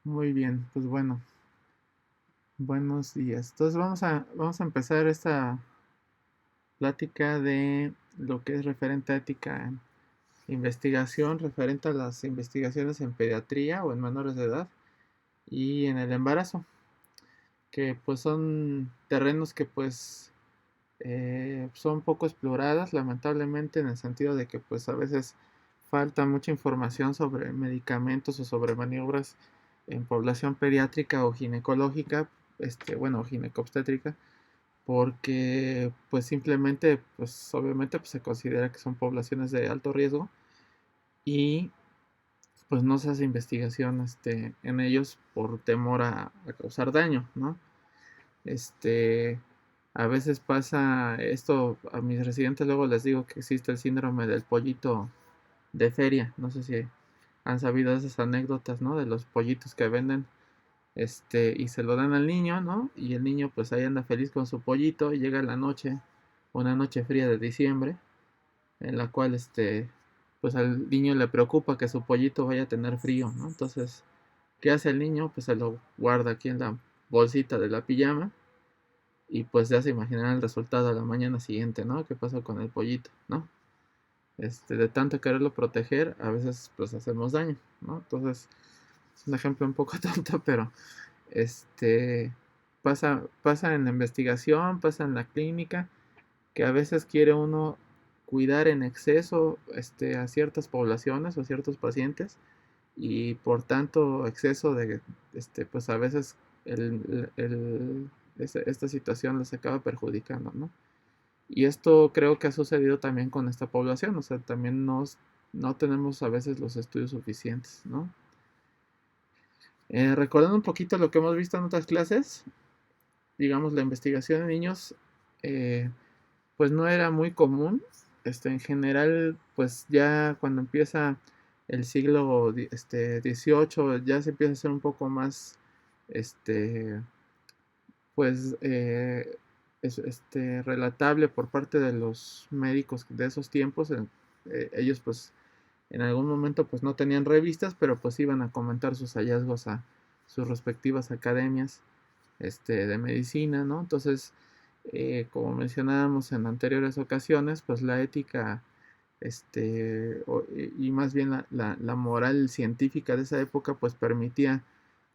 Muy bien, pues bueno, buenos días. Entonces vamos a empezar esta plática de lo que es referente a ética en investigación, referente a las investigaciones en pediatría o en menores de edad y en el embarazo, que pues son terrenos que pues son poco exploradas, lamentablemente, en el sentido de que pues a veces falta mucha información sobre medicamentos o sobre maniobras en población pediátrica o ginecológica, bueno, ginecobstétrica, porque pues simplemente, pues obviamente pues, se considera que son poblaciones de alto riesgo y pues no se hace investigación en ellos por temor a causar daño, ¿no? Este, a veces pasa esto, a mis residentes luego les digo que existe el síndrome del pollito de feria. No sé si han sabido esas anécdotas, ¿no? De los pollitos que venden, y se lo dan al niño, ¿no? Y el niño pues ahí anda feliz con su pollito y llega la noche, una noche fría de diciembre, en la cual pues al niño le preocupa que su pollito vaya a tener frío, ¿no? Entonces, ¿qué hace el niño? Pues se lo guarda aquí en la bolsita de la pijama y pues ya se imaginarán el resultado a la mañana siguiente, ¿no? ¿Qué pasó con el pollito, ¿no? De tanto quererlo proteger, a veces pues hacemos daño, ¿no? Entonces, es un ejemplo un poco tonto, pero este pasa en la investigación, pasa en la clínica, que a veces quiere uno cuidar en exceso a ciertas poblaciones o ciertos pacientes y por tanto exceso de pues a veces esta situación les acaba perjudicando, ¿no? Y esto creo que ha sucedido también con esta población, o sea, también no tenemos a veces los estudios suficientes, ¿no? Recordando un poquito lo que hemos visto en otras clases, digamos, la investigación en niños, eh, pues no era muy común. En general, pues ya cuando empieza el siglo XVIII, ya se empieza a hacer un poco más, este, pues, relatable por parte de los médicos de esos tiempos. Ellos, pues, en algún momento, pues, no tenían revistas, pero pues iban a comentar sus hallazgos a sus respectivas academias, de medicina, ¿no? Entonces, como mencionábamos en anteriores ocasiones, pues la ética, y más bien la moral científica de esa época, pues permitía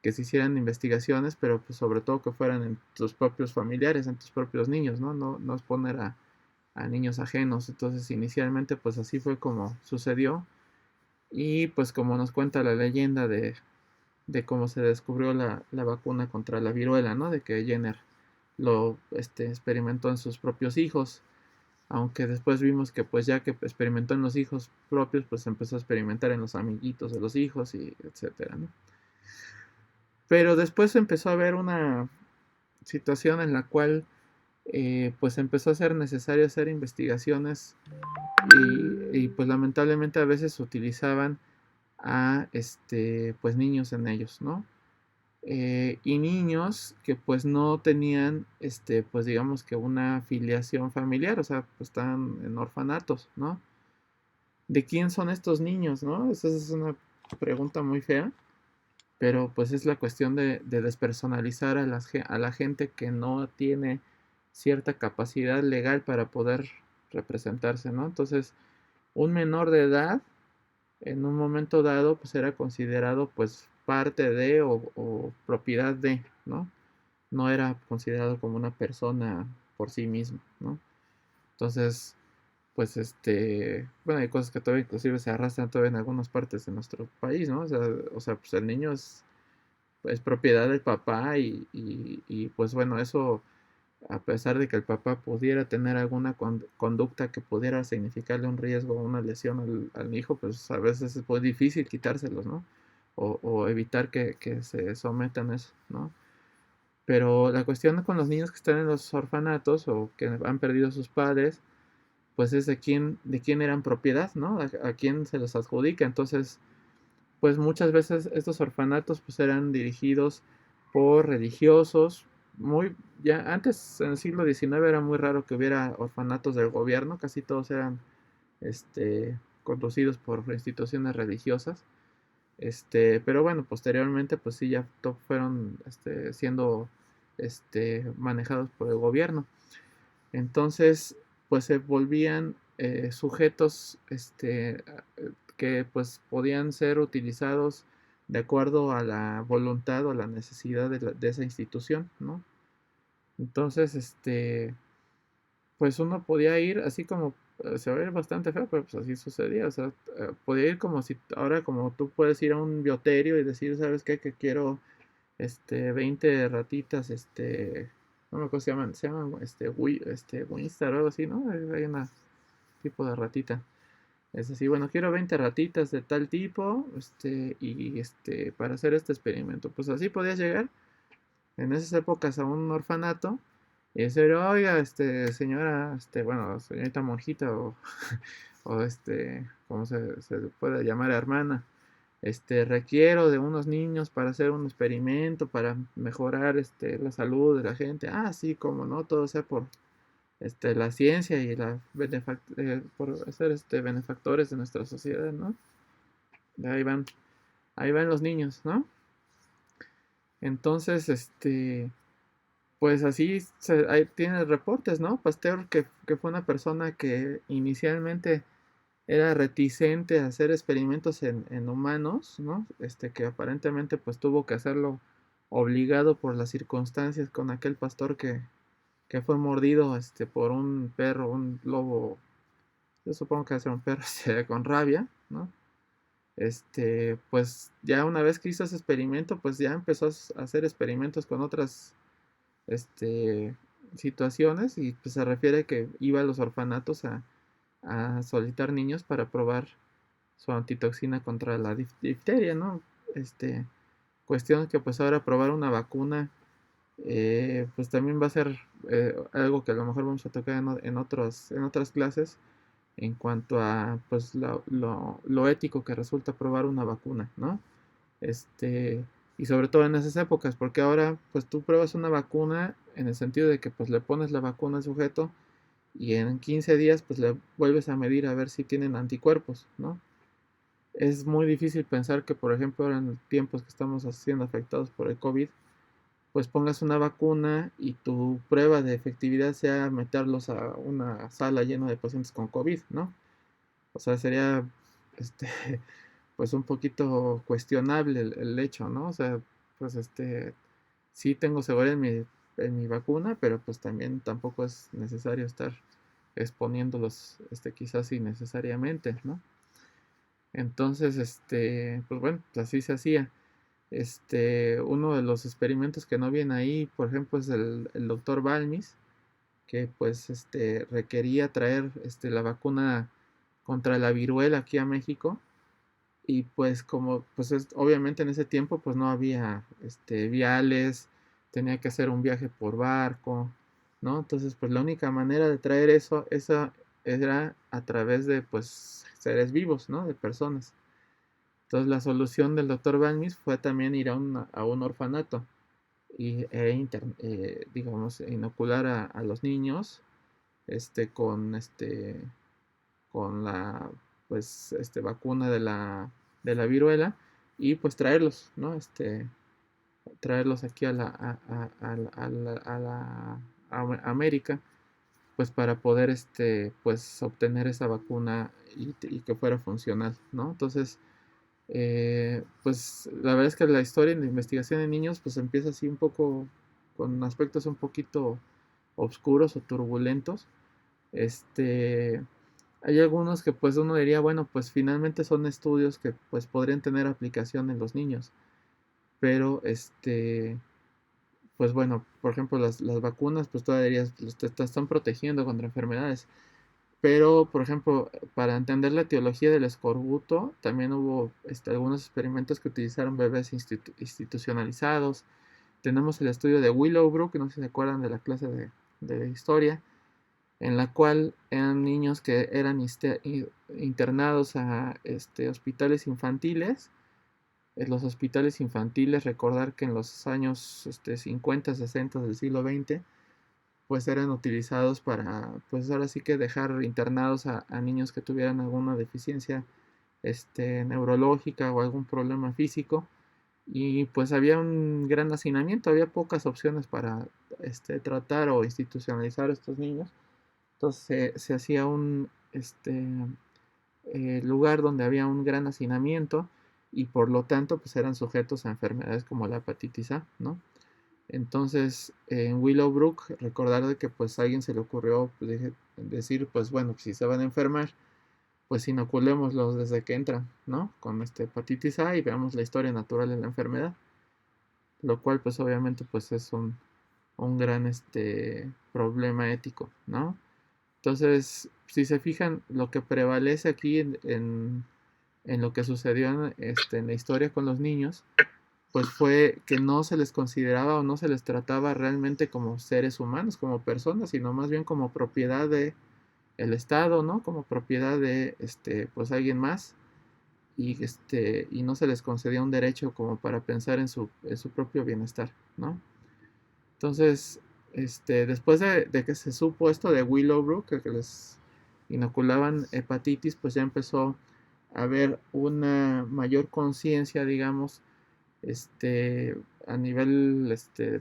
que se hicieran investigaciones, pero pues sobre todo que fueran en tus propios familiares, en tus propios niños, ¿no? No exponer a niños ajenos. Entonces, inicialmente, pues así fue como sucedió. Y pues como nos cuenta la leyenda de cómo se descubrió la vacuna contra la viruela, ¿no? De que Jenner lo experimentó en sus propios hijos, aunque después vimos que pues ya que experimentó en los hijos propios, pues empezó a experimentar en los amiguitos de los hijos y etcétera, ¿no? Pero después empezó a haber una situación en la cual pues empezó a ser necesario hacer investigaciones pues lamentablemente a veces utilizaban a pues niños en ellos, ¿no? Y niños que pues no tenían, pues digamos que una filiación familiar, o sea, pues están en orfanatos, ¿no? ¿De quién son estos niños, no? Esa es una pregunta muy fea, pero pues es la cuestión de despersonalizar a la gente que no tiene cierta capacidad legal para poder representarse, ¿no? Entonces, un menor de edad en un momento dado pues era considerado pues parte de o propiedad de, ¿no? No era considerado como una persona por sí mismo, ¿no? Entonces, pues bueno, hay cosas que todavía inclusive se arrastran todavía en algunas partes de nuestro país, ¿no? O sea pues el niño es propiedad del papá y pues bueno, eso a pesar de que el papá pudiera tener alguna conducta que pudiera significarle un riesgo o una lesión al hijo, pues a veces es muy difícil quitárselos, ¿no? O evitar que se sometan a eso, ¿no? Pero la cuestión con los niños que están en los orfanatos o que han perdido a sus padres, pues es de quién eran propiedad, ¿no? A quién se los adjudica. Entonces, pues muchas veces estos orfanatos pues eran dirigidos por religiosos. Ya antes en el siglo XIX era muy raro que hubiera orfanatos del gobierno, casi todos eran conducidos por instituciones religiosas. Pero bueno, posteriormente pues sí ya fueron siendo manejados por el gobierno. Entonces pues se volvían sujetos que pues podían ser utilizados de acuerdo a la voluntad o la necesidad de esa institución, ¿no? Entonces, pues uno podía ir así como, se va a ver bastante feo, pero pues así sucedía, o sea, podía ir como si, ahora como tú puedes ir a un bioterio y decir, ¿sabes qué? Que quiero, 20 ratitas, no me acuerdo cómo se llaman, Winstar o algo así, ¿no? Hay una tipo de ratita. Es así, bueno, quiero 20 ratitas de tal tipo, para hacer este experimento. Pues así podías llegar en esas épocas a un orfanato y decir, oiga, señora, bueno, señorita monjita o como se puede llamar, hermana, requiero de unos niños para hacer un experimento, para mejorar, la salud de la gente. Ah, sí, como no, todo sea por, la ciencia y por ser, benefactores de nuestra sociedad, ¿no? Y ahí van los niños, ¿no? Entonces, pues así ahí tiene reportes, ¿no? Pasteur, que fue una persona que inicialmente era reticente a hacer experimentos en humanos, ¿no? Que aparentemente pues tuvo que hacerlo obligado por las circunstancias con aquel pastor que fue mordido, por un perro, un lobo, yo supongo que era un perro, con rabia, ¿no? Pues ya una vez que hizo ese experimento, pues ya empezó a hacer experimentos con otras este, situaciones y pues se refiere que iba a los orfanatos a solicitar niños para probar su antitoxina contra la difteria, ¿no? Cuestión que pues ahora probar una vacuna pues también va a ser algo que a lo mejor vamos a tocar en otras clases en cuanto a pues lo ético que resulta probar una vacuna, ¿no? Y sobre todo en esas épocas, porque ahora pues tú pruebas una vacuna en el sentido de que pues le pones la vacuna al sujeto y en 15 días pues le vuelves a medir a ver si tienen anticuerpos, ¿no? Es muy difícil pensar que, por ejemplo, ahora en tiempos que estamos siendo afectados por el COVID, pues pongas una vacuna y tu prueba de efectividad sea meterlos a una sala llena de pacientes con COVID, ¿no? O sea, sería, este, pues un poquito cuestionable el hecho, ¿no? O sea, pues sí tengo seguridad en mi vacuna, pero pues también tampoco es necesario estar exponiéndolos, quizás innecesariamente, ¿no? Entonces, pues bueno, pues así se hacía. Uno de los experimentos que no viene ahí, por ejemplo, es el doctor Balmis, que pues requería traer la vacuna contra la viruela aquí a México. Y pues como pues obviamente en ese tiempo pues no había viales, tenía que hacer un viaje por barco, ¿no? Entonces pues la única manera de traer eso era a través de pues seres vivos, ¿no? De personas. Entonces la solución del doctor Balmis fue también ir a un orfanato digamos, inocular a los niños con con la pues vacuna de la viruela y pues traerlos, ¿no? Traerlos aquí a América pues para poder pues obtener esa vacuna y que fuera funcional, ¿no? Entonces pues la verdad es que la historia de investigación en niños pues empieza así un poco con aspectos un poquito oscuros o turbulentos. Este, Hay algunos que pues uno diría, bueno, pues finalmente son estudios que pues podrían tener aplicación en los niños, pero pues bueno, por ejemplo las vacunas pues todavía dirías, pues, te están protegiendo contra enfermedades. Pero, por ejemplo, para entender la etiología del escorbuto, también hubo algunos experimentos que utilizaron bebés institucionalizados. Tenemos el estudio de Willowbrook, no sé si se acuerdan de la clase de historia, en la cual eran niños que eran internados a hospitales infantiles. En los hospitales infantiles, recordar que en los años 50, 60 del siglo XX, pues eran utilizados para, pues ahora sí que dejar internados a niños que tuvieran alguna deficiencia neurológica o algún problema físico. Y pues había un gran hacinamiento, había pocas opciones para tratar o institucionalizar a estos niños. Entonces se hacía un lugar donde había un gran hacinamiento y por lo tanto pues eran sujetos a enfermedades como la hepatitis A, ¿no? Entonces en Willowbrook recordar de que pues a alguien se le ocurrió pues, decir pues bueno, si se van a enfermar pues inoculémoslos desde que entran, ¿no? Con hepatitis A y veamos la historia natural de la enfermedad, lo cual pues obviamente pues es un gran problema ético, ¿no? Entonces, si se fijan, lo que prevalece aquí en lo que sucedió en la historia con los niños, pues fue que no se les consideraba o no se les trataba realmente como seres humanos, como personas, sino más bien como propiedad de el Estado, ¿no? Como propiedad de pues alguien más y no se les concedía un derecho como para pensar en su propio bienestar, ¿no? Entonces, después de que se supo esto de Willowbrook, que les inoculaban hepatitis, pues ya empezó a haber una mayor conciencia, digamos, a nivel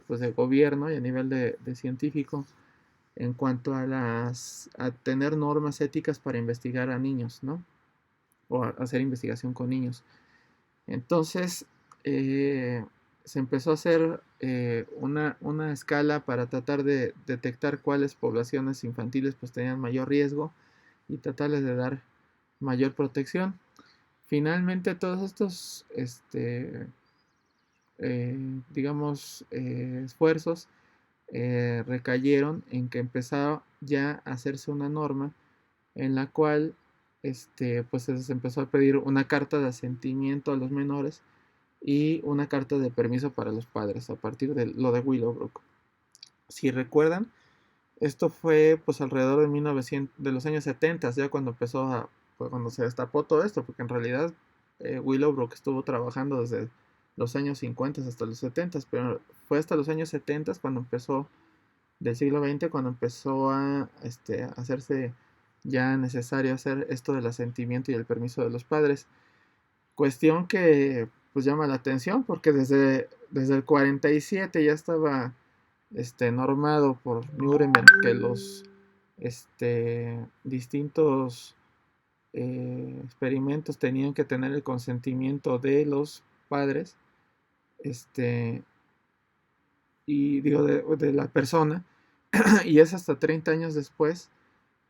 pues de gobierno y a nivel de científico en cuanto a tener normas éticas para investigar a niños, ¿no? O a hacer investigación con niños. Entonces, eh, se empezó a hacer una escala para tratar de detectar cuáles poblaciones infantiles pues tenían mayor riesgo y tratarles de dar mayor protección. Finalmente, todos estos, digamos, esfuerzos recayeron en que empezaba ya a hacerse una norma en la cual pues se empezó a pedir una carta de asentimiento a los menores y una carta de permiso para los padres a partir de lo de Willowbrook. Si recuerdan, esto fue pues alrededor de 1900, de los años 70, ya cuando pues, cuando se destapó todo esto, porque en realidad Willowbrook estuvo trabajando desde los años 50 hasta los 70, pero fue hasta los años 70 cuando empezó, del siglo XX, cuando empezó a hacerse ya necesario hacer esto del asentimiento y el permiso de los padres. Cuestión que pues llama la atención porque desde el 47 ya estaba normado por Nuremberg que los distintos experimentos tenían que tener el consentimiento de los padres y digo de la persona y es hasta 30 años después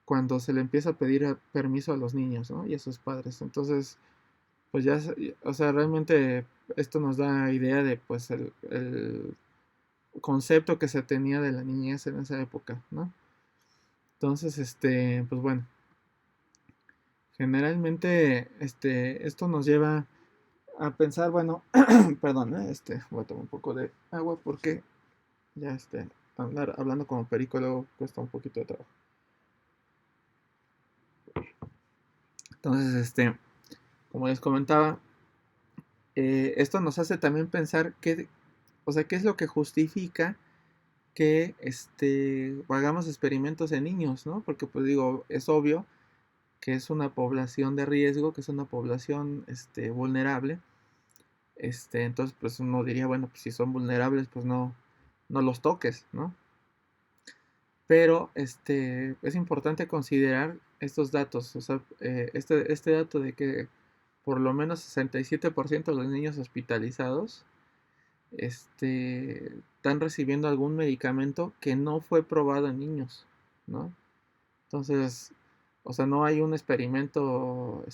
cuando se le empieza a pedir permiso a los niños, ¿no? Y a sus padres. Entonces, pues ya, o sea, realmente esto nos da idea de pues el concepto que se tenía de la niñez en esa época, ¿no? Entonces, pues bueno, generalmente, esto nos lleva a pensar, bueno, perdón, voy a tomar un poco de agua porque ya, andar hablando como perico luego cuesta un poquito de trabajo. Entonces, como les comentaba, esto nos hace también pensar o sea, qué es lo que justifica que hagamos experimentos en niños, ¿no? Porque pues digo, es obvio que es una población de riesgo, que es una población vulnerable. Entonces pues uno diría, bueno, pues si son vulnerables, pues no los toques, ¿no? Pero es importante considerar estos datos, o sea, este dato de que por lo menos 67% de los niños hospitalizados están recibiendo algún medicamento que no fue probado en niños, ¿no? Entonces, o sea, no hay un experimento, o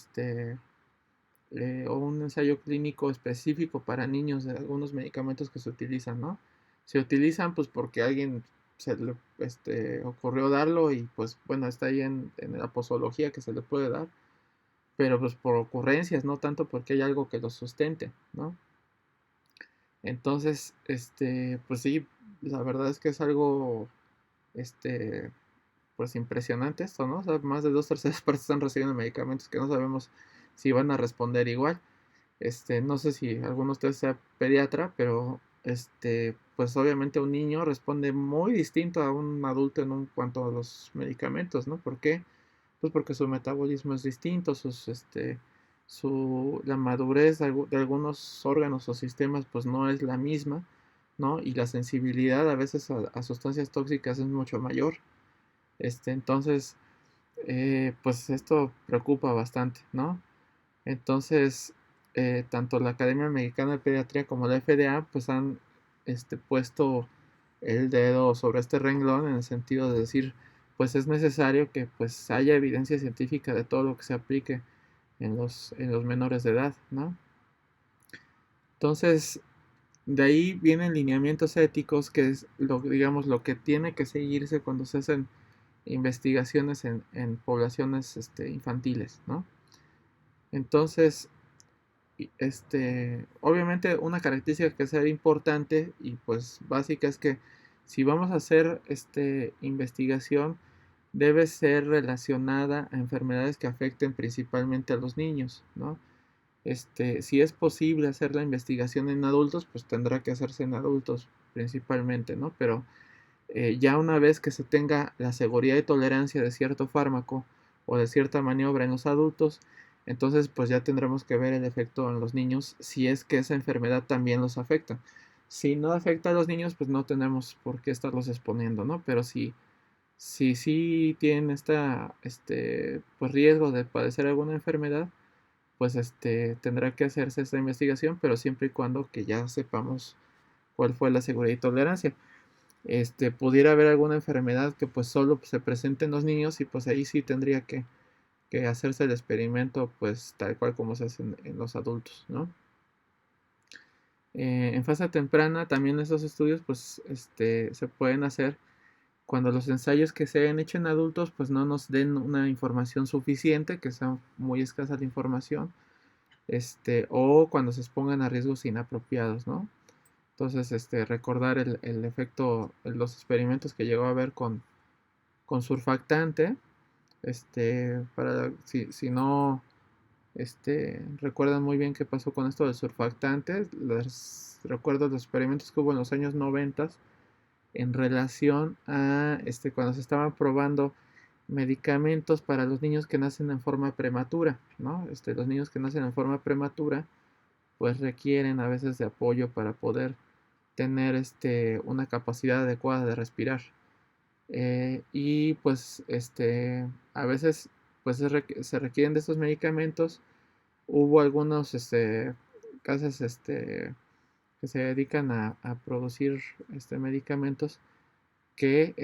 un ensayo clínico específico para niños de algunos medicamentos que se utilizan, ¿no? Se utilizan pues porque a alguien se le ocurrió darlo y pues bueno, está ahí en la posología que se le puede dar, pero pues por ocurrencias, no tanto porque hay algo que lo sustente, ¿no? Entonces, pues sí, la verdad es que es algo, este, pues impresionante esto, ¿no? O sea, más de 2/3 están recibiendo medicamentos que no sabemos si van a responder igual. No sé si alguno de ustedes sea pediatra, pero pues obviamente un niño responde muy distinto a un adulto en cuanto a los medicamentos, ¿no? ¿Por qué? Pues porque su metabolismo es distinto, la madurez de algunos órganos o sistemas pues no es la misma, ¿no? Y la sensibilidad a veces a sustancias tóxicas es mucho mayor. Entonces, pues esto preocupa bastante, ¿no? Entonces, tanto la Academia Mexicana de Pediatría como la FDA pues han puesto el dedo sobre este renglón en el sentido de decir, pues es necesario que pues haya evidencia científica de todo lo que se aplique en los menores de edad, ¿no? Entonces, de ahí vienen lineamientos éticos, que es lo, digamos, lo que tiene que seguirse cuando se hacen investigaciones en poblaciones infantiles, ¿no? Entonces, obviamente una característica que es importante y pues básica es que si vamos a hacer investigación, debe ser relacionada a enfermedades que afecten principalmente a los niños, ¿no? Si es posible hacer la investigación en adultos, pues tendrá que hacerse en adultos principalmente, ¿no? Pero ya una vez que se tenga la seguridad y tolerancia de cierto fármaco o de cierta maniobra en los adultos, entonces pues ya tendremos que ver el efecto en los niños si es que esa enfermedad también los afecta. Si no afecta a los niños, pues no tenemos por qué estarlos exponiendo, ¿no? Pero si sí tienen pues riesgo de padecer alguna enfermedad, pues tendrá que hacerse esta investigación, pero siempre y cuando que ya sepamos cuál fue la seguridad y tolerancia. Pudiera haber alguna enfermedad que pues solo se presente en los niños y pues ahí sí tendría que hacerse el experimento pues tal cual como se hace en los adultos, ¿no? En fase temprana también esos estudios pues se pueden hacer cuando los ensayos que se hayan hecho en adultos pues no nos den una información suficiente, que sea muy escasa la información, o cuando se expongan a riesgos inapropiados, ¿no? Entonces, recordar el efecto, los experimentos que llegó a haber con surfactante, para, si no, recuerdan muy bien qué pasó con esto del surfactante, les recuerdo los experimentos que hubo en los años 90 en relación a, cuando se estaban probando medicamentos para los niños que nacen en forma prematura, ¿no? Los niños que nacen en forma prematura, pues requieren a veces de apoyo para poder tener una capacidad adecuada de respirar. Y pues a veces pues se requieren de estos medicamentos. Hubo algunos casas que se dedican a producir medicamentos que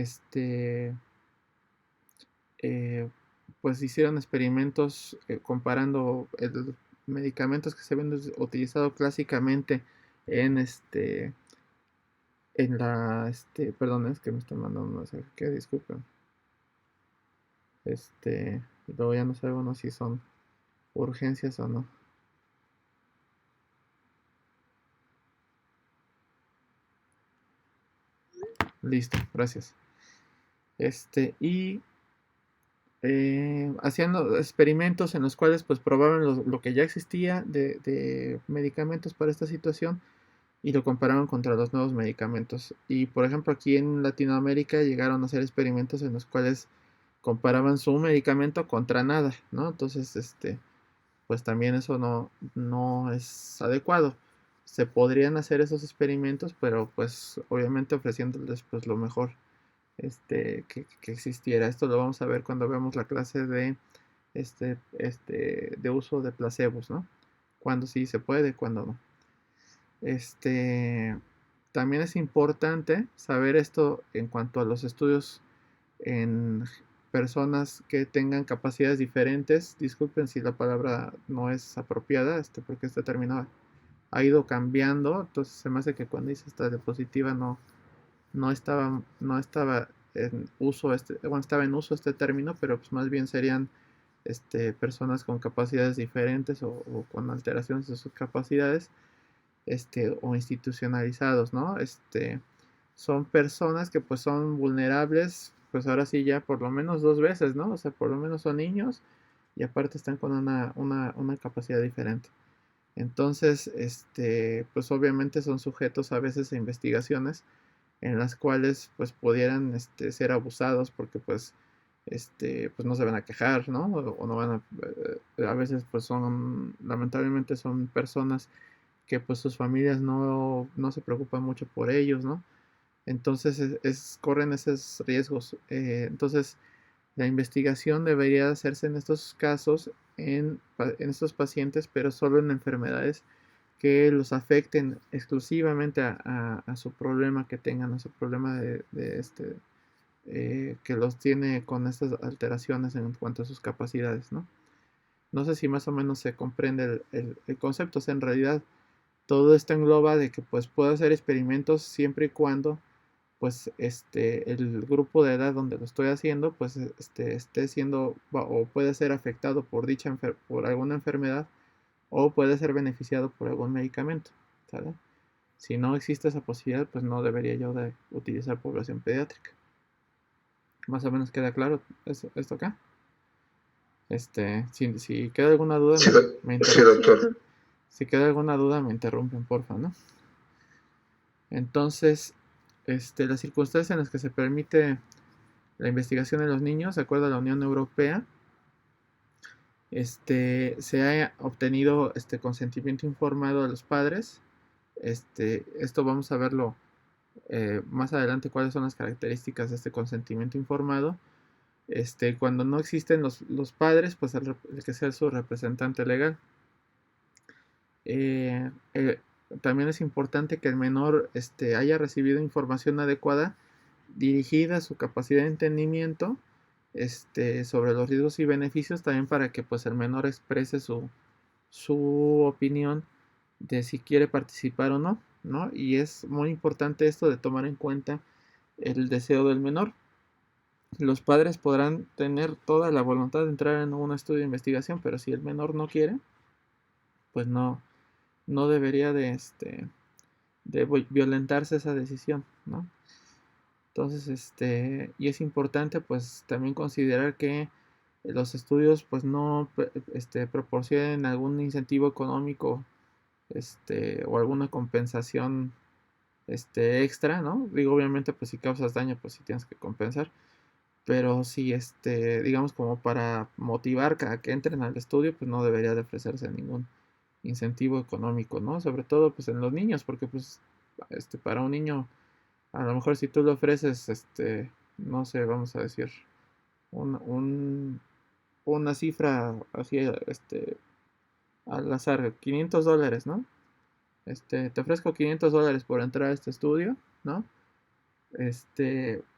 eh, pues hicieron experimentos comparando medicamentos que se habían utilizado clásicamente en perdón, es que me están mandando un mensaje, que disculpen. Y luego ya no sabemos si son urgencias o no. Listo, gracias. Y haciendo experimentos en los cuales pues probaban lo que ya existía de medicamentos para esta situación y lo comparaban contra los nuevos medicamentos. Y por ejemplo aquí en Latinoamérica llegaron a hacer experimentos en los cuales comparaban su medicamento contra nada, ¿no? Entonces, pues también eso no es adecuado. Se podrían hacer esos experimentos, pero pues obviamente ofreciéndoles pues lo mejor que existiera. Esto lo vamos a ver cuando vemos la clase de uso de placebos, ¿no? Cuando sí se puede, cuando no. También es importante saber esto en cuanto a los estudios en personas que tengan capacidades diferentes. Disculpen si la palabra no es apropiada, porque este término ha ido cambiando. Entonces se me hace que cuando dice esta diapositiva no estaba en uso bueno, estaba en uso este término, pero pues más bien serían personas con capacidades diferentes o con alteraciones de sus capacidades, o institucionalizados, ¿no? Son personas que pues son vulnerables, pues ahora sí ya por lo menos dos veces, ¿no? O sea, por lo menos son niños y aparte están con una capacidad diferente. Entonces, pues obviamente son sujetos a veces a investigaciones en las cuales pues pudieran ser abusados porque pues pues no se van a quejar, ¿no? O no van a veces pues lamentablemente son personas que pues sus familias no se preocupan mucho por ellos, ¿no? Entonces corren esos riesgos. Entonces la investigación debería hacerse en estos casos, en estos pacientes, pero solo en enfermedades que los afecten exclusivamente a su problema que tengan, a su problema que los tiene con estas alteraciones en cuanto a sus capacidades, ¿no? No sé si más o menos se comprende el concepto. O sea, en realidad todo esto engloba de que pues puedo hacer experimentos siempre y cuando pues el grupo de edad donde lo estoy haciendo pues esté siendo o puede ser afectado por por alguna enfermedad o puede ser beneficiado por algún medicamento, ¿sale? Si no existe esa posibilidad, pues no debería yo de utilizar población pediátrica. Más o menos queda claro esto acá. Si queda alguna duda, Sí, me sí, interrumpen. doctor. Si queda alguna duda, me interrumpen, porfa, ¿no? Entonces, las circunstancias en las que se permite la investigación en los niños, de acuerdo a la Unión Europea, se ha obtenido consentimiento informado de los padres. Esto vamos a verlo más adelante, cuáles son las características de este consentimiento informado. Cuando no existen los padres, pues el que sea su representante legal. Eh, eh, También es importante que el menor haya recibido información adecuada dirigida a su capacidad de entendimiento sobre los riesgos y beneficios, también para que pues el menor exprese su opinión de si quiere participar o no, ¿no? Y es muy importante esto de tomar en cuenta el deseo del menor. Los padres podrán tener toda la voluntad de entrar en un estudio de investigación, pero si el menor no quiere, pues no debería de violentarse esa decisión, ¿no? Entonces, y es importante pues también considerar que los estudios pues no proporcionen algún incentivo económico o alguna compensación extra, ¿no? Digo, obviamente pues si causas daño pues sí tienes que compensar, pero si digamos como para motivar a que entren al estudio pues no debería de ofrecerse ningún incentivo económico, ¿no? Sobre todo pues en los niños, porque pues para un niño a lo mejor si tú le ofreces no sé, vamos a decir un, un- una cifra así al azar, $500, ¿no? Te ofrezco $500 por entrar a este estudio, ¿no?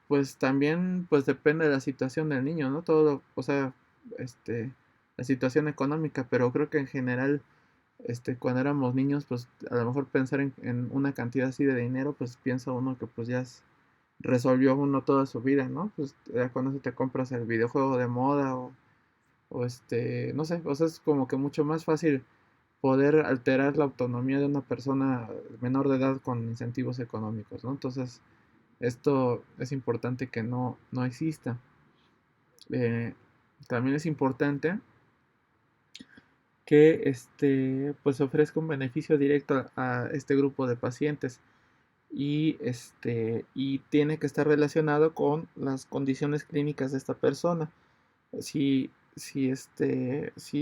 Pues también, pues depende de la situación del niño, ¿no? Todo, o sea, la situación económica, pero creo que en general, cuando éramos niños, pues a lo mejor pensar en una cantidad así de dinero, pues piensa uno que pues ya resolvió uno toda su vida, ¿no? Pues ya cuando te compras el videojuego de moda o no sé, o sea, es como que mucho más fácil poder alterar la autonomía de una persona menor de edad con incentivos económicos, ¿no? Entonces, esto es importante que no exista. Eh, También es importante que pues ofrezca un beneficio directo a este grupo de pacientes y tiene que estar relacionado con las condiciones clínicas de esta persona. Si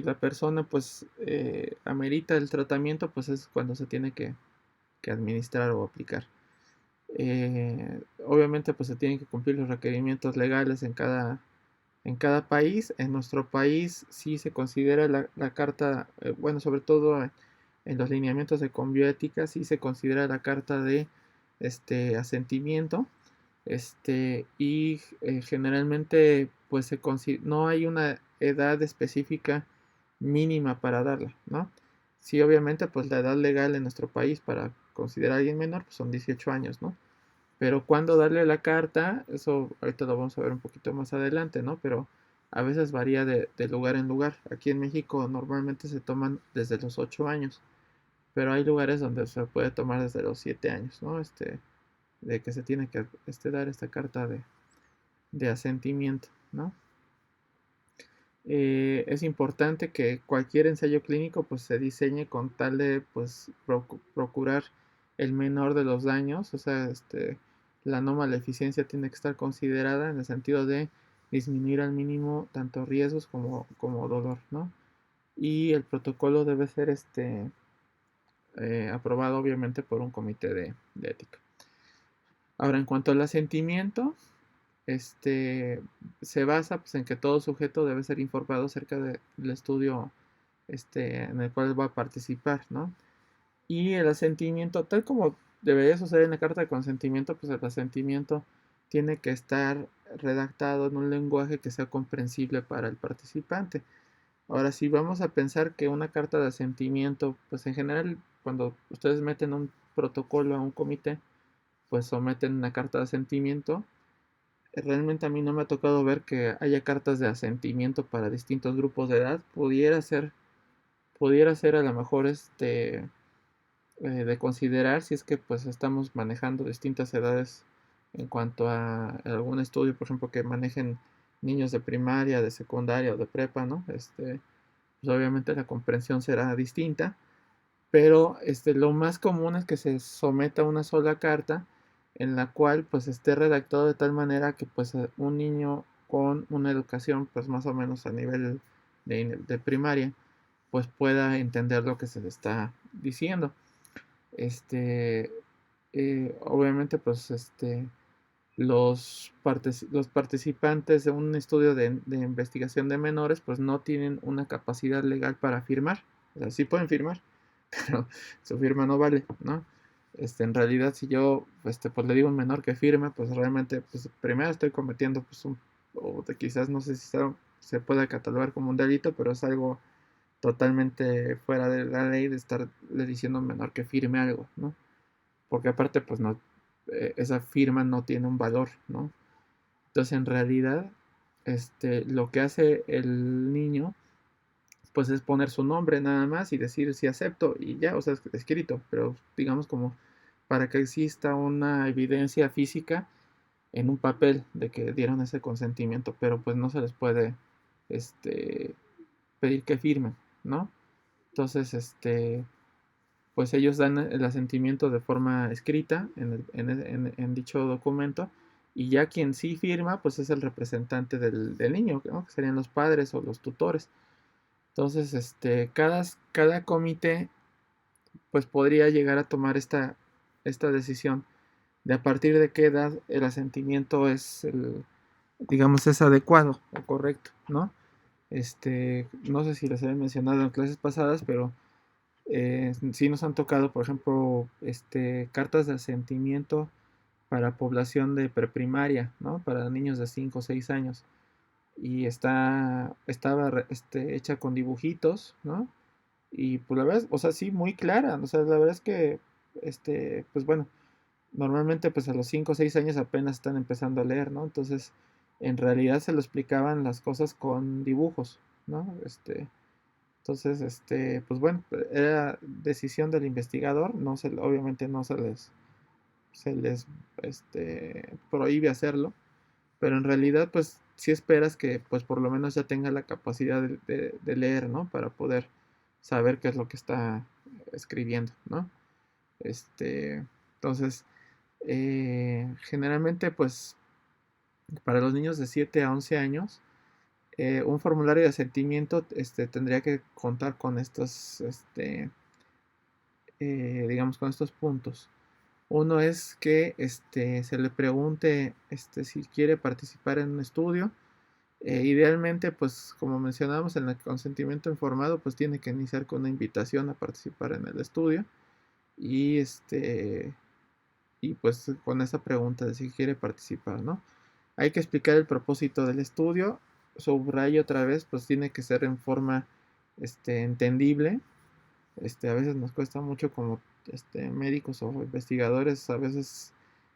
la persona pues amerita el tratamiento, pues es cuando se tiene que administrar o aplicar. Obviamente pues se tienen que cumplir los requerimientos legales en cada país. En nuestro país sí se considera la carta, bueno, sobre todo en los lineamientos de Conbioética, sí se considera la carta de asentimiento. Generalmente pues no hay una edad específica mínima para darla, ¿no? Sí, obviamente pues la edad legal en nuestro país para considerar a alguien menor pues son 18 años, ¿no? Pero cuando darle la carta, eso ahorita lo vamos a ver un poquito más adelante, ¿no? Pero a veces varía de lugar en lugar. Aquí en México normalmente se toman desde los 8 años, pero hay lugares donde se puede tomar desde los 7 años, ¿no? De que se tiene que dar esta carta de asentimiento, ¿no? Es importante que cualquier ensayo clínico pues se diseñe con tal de pues procurar el menor de los daños, o sea, la no maleficencia tiene que estar considerada en el sentido de disminuir al mínimo tanto riesgos como dolor, ¿no? Y el protocolo debe ser aprobado obviamente por un comité de ética. Ahora, en cuanto al asentimiento, se basa pues, en que todo sujeto debe ser informado acerca del estudio en el cual va a participar, ¿no? Y el asentimiento, tal como debería suceder en la carta de consentimiento, pues el asentimiento tiene que estar redactado en un lenguaje que sea comprensible para el participante. Ahora, si vamos a pensar que una carta de asentimiento, pues en general, cuando ustedes meten un protocolo a un comité, pues someten una carta de asentimiento. Realmente a mí no me ha tocado ver que haya cartas de asentimiento para distintos grupos de edad. Pudiera ser a lo mejor de considerar si es que pues estamos manejando distintas edades en cuanto a algún estudio, por ejemplo, que manejen niños de primaria, de secundaria o de prepa, ¿no? Pues obviamente la comprensión será distinta, pero lo más común es que se someta una sola carta en la cual pues esté redactado de tal manera que pues un niño con una educación pues más o menos a nivel de primaria pues pueda entender lo que se le está diciendo. Obviamente pues los participantes de un estudio de investigación de menores pues no tienen una capacidad legal para firmar. O sea, sí pueden firmar, pero su firma no vale, ¿no? En realidad, si yo pues le digo a un menor que firme, pues realmente, pues primero estoy cometiendo, pues quizás no sé si se pueda catalogar como un delito, pero es algo totalmente fuera de la ley de estarle diciendo a un menor que firme algo, ¿no? Porque aparte, pues no, esa firma no tiene un valor, ¿no? Entonces, en realidad, lo que hace el niño pues es poner su nombre nada más y decir si acepto y ya, o sea, es escrito, pero digamos como para que exista una evidencia física en un papel de que dieron ese consentimiento, pero pues no se les puede este, pedir que firmen, ¿no? Entonces, pues ellos dan el asentimiento de forma escrita en dicho documento y ya quien sí firma, pues es el representante del niño, ¿no? Que serían los padres o los tutores. Entonces, cada comité pues podría llegar a tomar esta decisión de a partir de qué edad el asentimiento digamos, es adecuado o correcto, ¿no? No sé si les había mencionado en clases pasadas, pero sí nos han tocado, por ejemplo, cartas de asentimiento para población de preprimaria, ¿no? Para niños de 5 o 6 años. Y estaba hecha con dibujitos, ¿no? Y pues la verdad, o sea, sí, muy clara. O sea, la verdad es que, pues bueno, normalmente pues a los 5 o 6 años apenas están empezando a leer, ¿no? Entonces, en realidad se lo explicaban las cosas con dibujos, ¿no? Entonces, pues bueno, era decisión del investigador, obviamente no se les prohíbe hacerlo, pero en realidad, pues sí esperas que pues por lo menos ya tenga la capacidad de leer, ¿no? Para poder saber qué es lo que está escribiendo, ¿no? Entonces, generalmente, pues, para los niños de 7 a 11 años, un formulario de asentimiento tendría que contar con digamos, con estos puntos. Uno es que se le pregunte si quiere participar en un estudio. Idealmente, pues como mencionábamos en el consentimiento informado, pues tiene que iniciar con una invitación a participar en el estudio y y pues con esa pregunta de si quiere participar, ¿no? Hay que explicar el propósito del estudio. Subrayo otra vez, pues tiene que ser en forma entendible. A veces nos cuesta mucho como médicos o investigadores a veces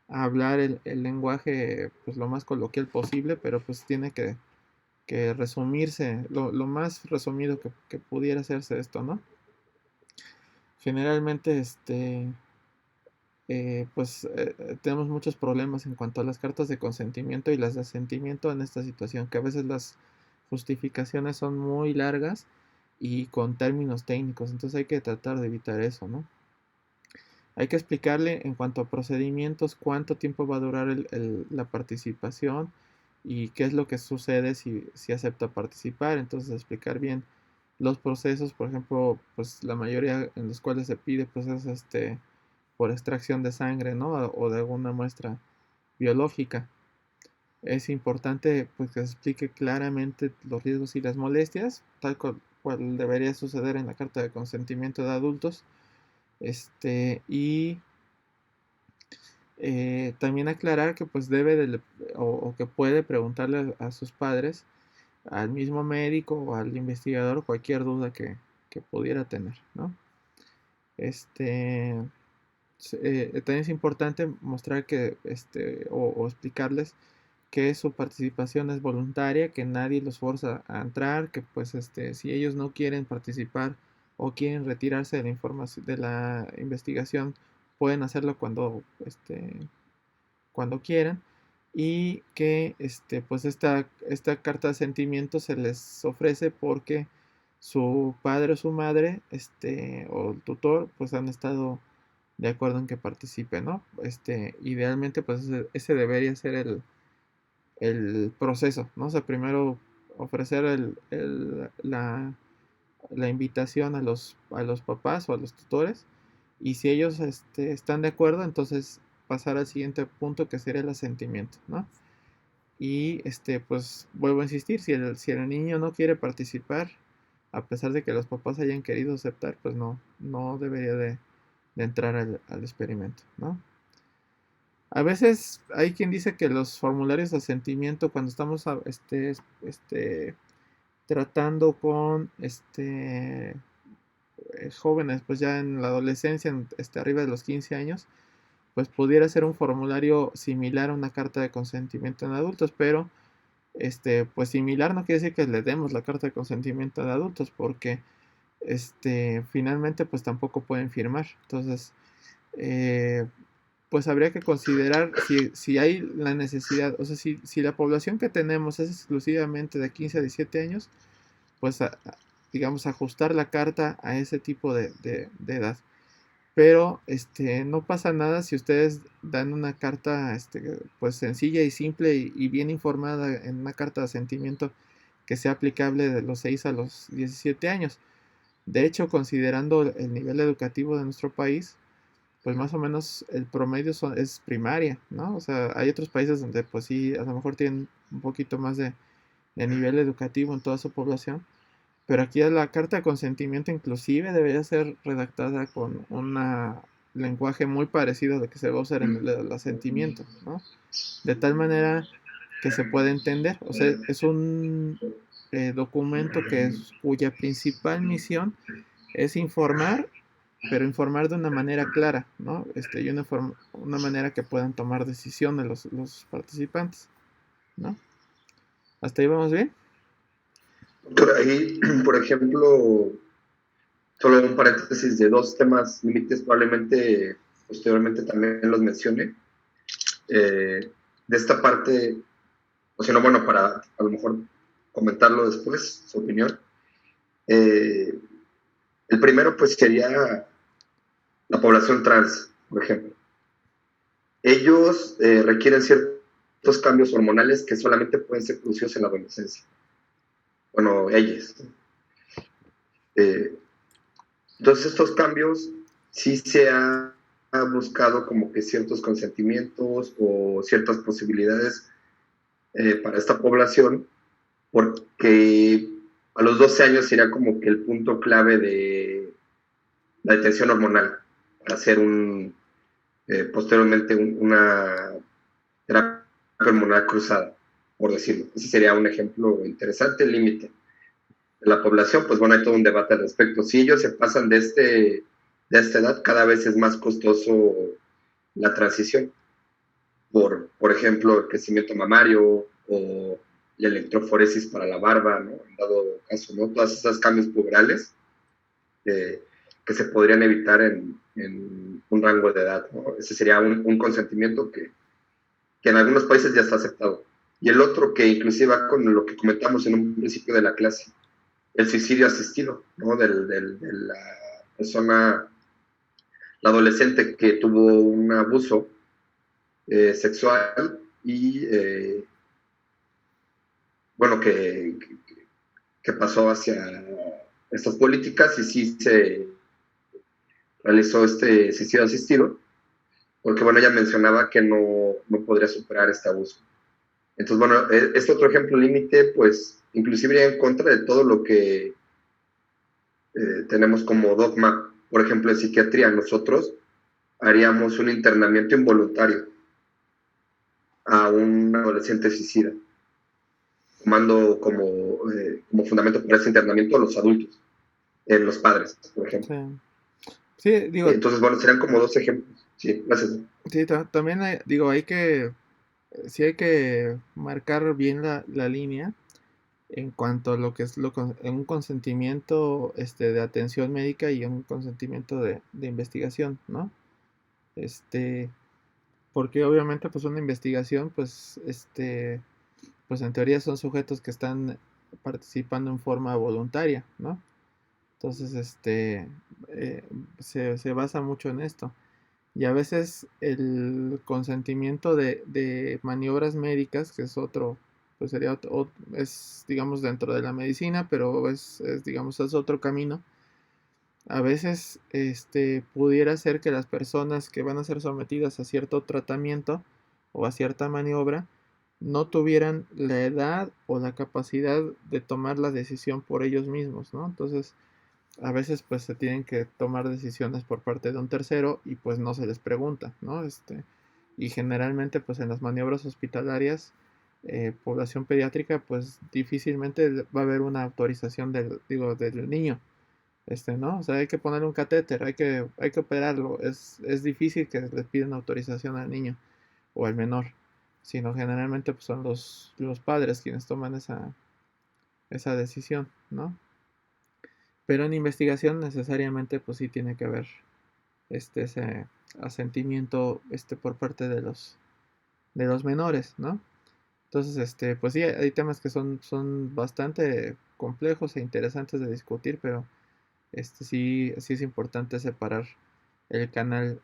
hablar el lenguaje pues lo más coloquial posible, pero pues tiene que resumirse, lo más resumido que pudiera hacerse esto, ¿no? Generalmente, pues tenemos muchos problemas en cuanto a las cartas de consentimiento y las de asentimiento en esta situación, que a veces las justificaciones son muy largas y con términos técnicos, entonces hay que tratar de evitar eso, ¿no? Hay que explicarle en cuanto a procedimientos cuánto tiempo va a durar la participación y qué es lo que sucede si acepta participar. Entonces explicar bien los procesos, por ejemplo, pues la mayoría en los cuales se pide pues es por extracción de sangre, ¿no? O de alguna muestra biológica. Es importante pues que se explique claramente los riesgos y las molestias, tal cual debería suceder en la carta de consentimiento de adultos. Y también aclarar que pues o que puede preguntarle a sus padres, al mismo médico o al investigador, cualquier duda que pudiera tener, ¿no? También es importante mostrar que, o explicarles que su participación es voluntaria, que nadie los forza a entrar, que pues si ellos no quieren participar o quieren retirarse de la información de la investigación, pueden hacerlo cuando quieran, y que pues esta carta de sentimiento se les ofrece porque su padre o su madre o el tutor pues han estado de acuerdo en que participe, ¿no? Idealmente pues ese debería ser el proceso, ¿no? O sea, primero ofrecer la invitación a los papás o a los tutores, y si ellos están de acuerdo, entonces pasar al siguiente punto, que sería el asentimiento, ¿no? Y pues vuelvo a insistir, si el niño no quiere participar, a pesar de que los papás hayan querido aceptar, pues no debería de entrar al experimento, ¿no? A veces hay quien dice que los formularios de asentimiento, cuando estamos tratando con jóvenes, pues ya en la adolescencia, arriba de los 15 años, pues pudiera ser un formulario similar a una carta de consentimiento en adultos, pero pues similar no quiere decir que le demos la carta de consentimiento de adultos, porque finalmente pues tampoco pueden firmar. Entonces, pues habría que considerar si hay la necesidad, o sea, si la población que tenemos es exclusivamente de 15 a 17 años, pues digamos ajustar la carta a ese tipo de edad. Pero no pasa nada si ustedes dan una carta pues sencilla y simple y bien informada, en una carta de asentimiento que sea aplicable de los 6 a los 17 años. De hecho, considerando el nivel educativo de nuestro país, pues más o menos el promedio es primaria, ¿no? O sea, hay otros países donde pues sí, a lo mejor tienen un poquito más de nivel educativo en toda su población, pero aquí la carta de consentimiento inclusive debería ser redactada con un lenguaje muy parecido al que se va a usar en el asentimiento, ¿no? De tal manera que se pueda entender. O sea, es un documento cuya principal misión es informar, pero informar de una manera clara, ¿no? Y una manera que puedan tomar decisiones los participantes, ¿no? ¿Hasta ahí vamos bien? Por ahí, por ejemplo, solo un paréntesis de dos temas límites, probablemente posteriormente también los mencione. De esta parte, o si no, bueno, para a lo mejor comentarlo después, su opinión. El primero, pues, sería la población trans, por ejemplo. Ellos requieren ciertos cambios hormonales que solamente pueden ser producidos en la adolescencia. Bueno, ellas. Entonces, estos cambios sí se ha buscado como que ciertos consentimientos o ciertas posibilidades para esta población, porque a los 12 años sería como que el punto clave de la detención hormonal para hacer posteriormente una terapia hormonal cruzada, por decirlo. Ese sería un ejemplo interesante, el límite de la población. Pues bueno, hay todo un debate al respecto. Si ellos se pasan de esta edad, cada vez es más costoso la transición por ejemplo, el crecimiento mamario o la electroforesis para la barba, ¿no? En dado caso, ¿no? Todas esas cambios puberales que se podrían evitar en un rango de edad, ¿no? Ese sería un consentimiento que en algunos países ya está aceptado. Y el otro que inclusive va con lo que comentamos en un principio de la clase, el suicidio asistido, ¿no? De la persona, la adolescente que tuvo un abuso sexual y bueno, que pasó hacia estas políticas y sí se realizó este suicidio asistido, porque bueno, ella mencionaba que no podría superar este abuso. Entonces, bueno, este otro ejemplo límite, pues, inclusive iría en contra de todo lo que tenemos como dogma. Por ejemplo, en psiquiatría, nosotros haríamos un internamiento involuntario a un adolescente suicida, tomando como fundamento para ese internamiento a los adultos, los padres, por ejemplo. Sí, sí, digo, Entonces, bueno, serían como dos ejemplos. Sí, gracias. sí, también digo, sí hay que marcar bien la línea en cuanto a lo que es un consentimiento de atención médica y un consentimiento de investigación, ¿no? Este, porque obviamente pues una investigación pues en teoría son sujetos que están participando en forma voluntaria, ¿no? Entonces eh, se basa mucho en esto. Y a veces el consentimiento de maniobras médicas, que es otro, pues sería es digamos dentro de la medicina, pero digamos es otro camino. A veces pudiera ser que las personas que van a ser sometidas a cierto tratamiento o a cierta maniobra no tuvieran la edad o la capacidad de tomar la decisión por ellos mismos, ¿no? Entonces, a veces pues se tienen que tomar decisiones por parte de un tercero y pues no se les pregunta, ¿no? Y generalmente pues en las maniobras hospitalarias, población pediátrica, pues difícilmente va a haber una autorización del niño, ¿no? O sea, hay que ponerle un catéter, hay que operarlo, es difícil que les pidan autorización al niño o al menor, sino generalmente pues son los padres quienes toman esa decisión, ¿no? Pero en investigación necesariamente pues sí tiene que haber ese asentimiento por parte de los menores, ¿no? Entonces, pues sí, hay temas que son bastante complejos e interesantes de discutir, pero sí es importante separar el canal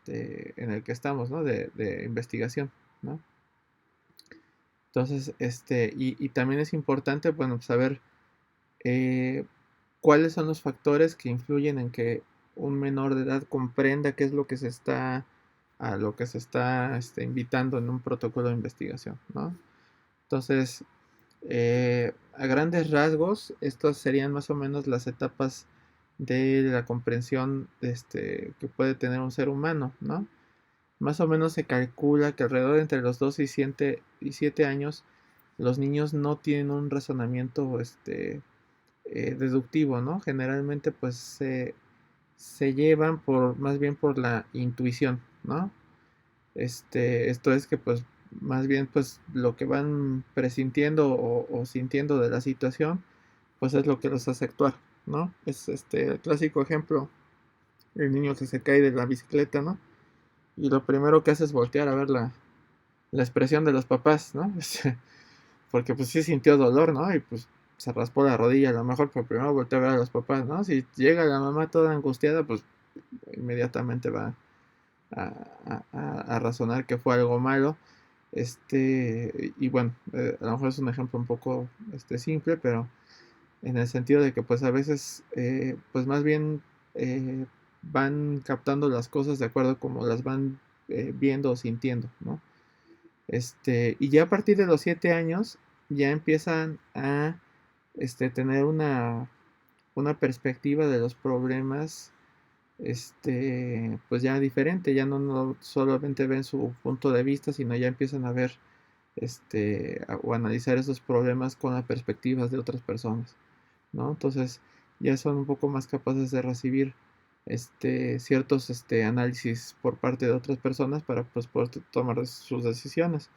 en el que estamos, ¿no? De investigación, ¿no? Entonces, y también es importante, bueno, saber eh, cuáles son los factores que influyen en que un menor de edad comprenda qué es lo que se está invitando en un protocolo de investigación, ¿no? Entonces, a grandes rasgos, estas serían más o menos las etapas de la comprensión que puede tener un ser humano, ¿no? Más o menos se calcula que alrededor de entre los 2 y 7 años los niños no tienen un razonamiento deductivo, ¿no? Generalmente pues se llevan más bien por la intuición, ¿no? Esto es que pues más bien pues lo que van presintiendo o sintiendo de la situación, pues es lo que los hace actuar, ¿no? Es el clásico ejemplo, el niño que se cae de la bicicleta, ¿no? Y lo primero que hace es voltear a ver la expresión de los papás, ¿no? Porque pues sí sintió dolor, ¿no? Y pues se raspó la rodilla, a lo mejor, pero primero volteó a ver a los papás, ¿no? Si llega la mamá toda angustiada, pues inmediatamente va a razonar que fue algo malo. Y bueno, a lo mejor es un ejemplo un poco simple, pero en el sentido de que pues a veces, pues más bien van captando las cosas de acuerdo como las van viendo o sintiendo, ¿no? Y ya a partir de los 7 años ya empiezan a tener una perspectiva de los problemas pues ya diferente, ya no solamente ven su punto de vista, sino ya empiezan a ver o analizar esos problemas con las perspectivas de otras personas, ¿no? Entonces ya son un poco más capaces de recibir ciertos análisis por parte de otras personas para pues poder tomar sus decisiones.